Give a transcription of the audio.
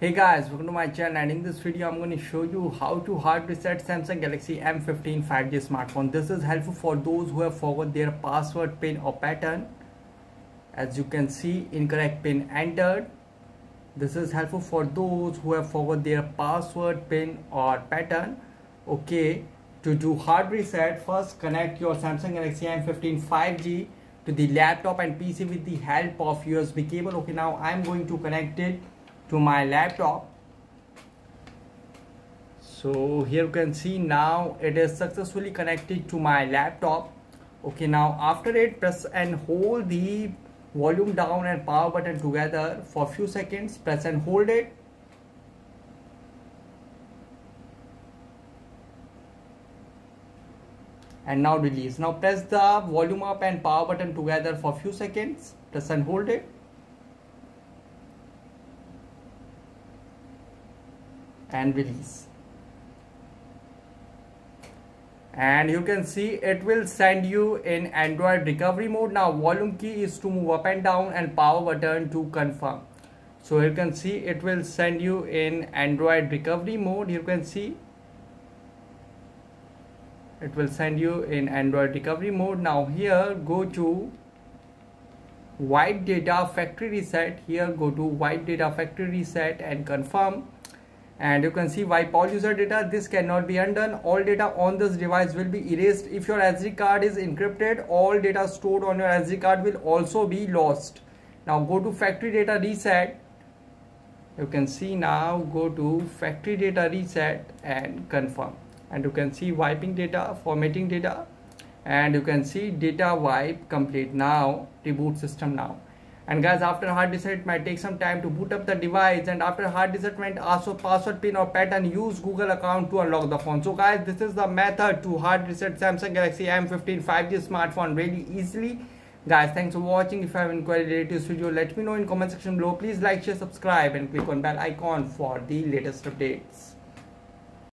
Hey guys, welcome to my channel, and in this video I'm going to show you how to hard reset Samsung Galaxy M15 5G smartphone. This is helpful for those who have forgot their password, pin or pattern. As you can see, incorrect pin entered. This is helpful for those who have forgot their password, pin or pattern. Okay, to do hard reset, first connect your Samsung Galaxy M15 5G to the laptop and PC with the help of USB cable. Okay, now I'm going to connect it to my laptop. So here you can see now it is successfully connected to my laptop. Okay, now after it, press and hold the volume down and power button together for a few seconds. Press and hold it. And now release. Now press the volume up and power button together for a few seconds. Press and hold it. And release. And you can see it will send you in Android recovery mode. Now volume key is to move up and down and power button to confirm. So you can see it will send you in Android recovery mode. You can see it will send you in Android recovery mode. Now here go to wipe data factory reset. Here go to wipe data factory reset and confirm. And you can see wipe all user data. This cannot be undone. All data on this device will be erased. If your SD card is encrypted, all data stored on your SD card will also be lost. Now go to factory data reset. You can see now go to factory data reset and confirm. And you can see wiping data, formatting data, and you can see data wipe complete. Now reboot system now. And guys, after hard reset it might take some time to boot up the device, and after hard reset ask for password, pin or pattern, use Google account to unlock the phone. So guys, this is the method to hard reset Samsung Galaxy M15 5G smartphone really easily. Guys, thanks for watching. If you have any query related to this video, let me know in comment section below. Please like, share, subscribe and click on bell icon for the latest updates.